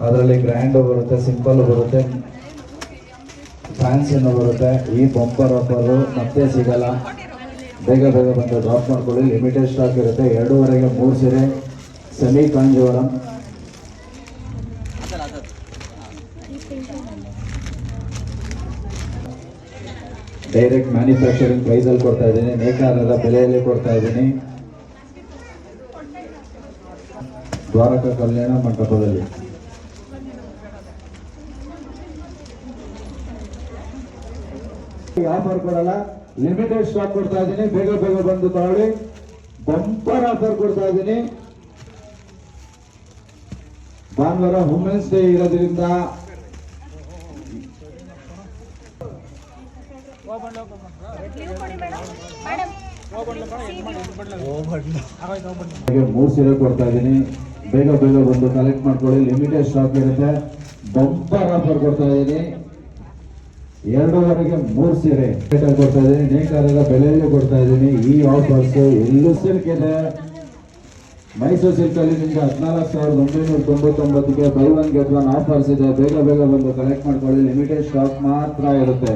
ಅದರಲ್ಲಿ ಗ್ರ್ಯಾಂಡ್ ಬರುತ್ತೆ, ಸಿಂಪಲ್ ಬರುತ್ತೆ, ಫ್ಯಾನ್ಸಿನೂ ಬರುತ್ತೆ. ಈ ಬಂಪರ್ ಆಫರು ಮತ್ತೆ ಸಿಗಲ್ಲ. ಬೇಗ ಬೇಗ ಬಂದು ಡ್ರಾಪ್ ಮಾಡ್ಕೊಳ್ಳಿ. ಲಿಮಿಟೆಡ್ ಸ್ಟಾಕ್ ಇರುತ್ತೆ. 2:30ಗೆ 3 ಸೀರೆ ಸೆಮಿ ಕಾಂಜೀವರಂ. ಡೈರೆಕ್ಟ್ ಮ್ಯಾನುಫ್ಯಾಕ್ಚರಿಂಗ್ ಪ್ರೈಸಲ್ಲಿ ಕೊಡ್ತಾ ಇದ್ದೀನಿ, ನೇಕಾರರ ಬೆಲೆಯಲ್ಲಿ ಕೊಡ್ತಾ ಇದ್ದೀನಿ. ದ್ವಾರಕಾ ಕಲ್ಯಾಣ ಮಂಟಪದಲ್ಲಿ ಆಫರ್ ಕೊಡಲ್ಲ, ಲಿಮಿಟೆಡ್ ಸ್ಟಾಕ್ ಕೊಡ್ತಾ ಇದ್ದೀನಿ. ಬೇಗ ಬೇಗ ಬಂದು ತಗೊಳ್ಳಿ. ಬಂಪರ್ ಆಫರ್ ಕೊಡ್ತಾ ಇದ್ದೀನಿ. ಭಾನುವಾರ ವುಮೆನ್ಸ್ ಡೇ ಇರೋದ್ರಿಂದ ಮೂರು ಸೀರೆ ಕೊಡ್ತಾ ಇದ್ದೀನಿ. ಬೇಗ ಬೇಗ ಬಂದು ಕಲೆಕ್ಟ್ ಮಾಡ್ಕೊಳ್ಳಿ. ಲಿಮಿಟೆಡ್ ಸ್ಟಾಕ್ ಇರುತ್ತೆ. ಬಂಪರ್ ಆಫರ್ ಕೊಡ್ತಾ ಇದ್ದೀನಿ. 2:30ಗೆ 3 ಸೀರೆ ಕೊಡ್ತಾ ಇದ್ದೀನಿ. ನೇಕಾರರ ಬೆಲೆಯಲ್ಲಿ ಕೊಡ್ತಾ ಇದ್ದೀನಿ. ಈ ಆಫರ್ಸ್ ಎಲ್ಲೂ ಸಿಲ್ಕ್ ಇದೆ. ಮೈಸೂರು ಸಿಲ್ಕ್ ಅಲ್ಲಿ ನಿಮಗೆ 14,999ಗೆ buy one get one offers ಇದೆ. ಬೇಗ ಬೇಗ ಬಂದು ಕಲೆಕ್ಟ್ ಮಾಡ್ಕೊಳ್ಳಿ. ಲಿಮಿಟೆಡ್ ಸ್ಟಾಕ್ ಮಾತ್ರ ಇರುತ್ತೆ.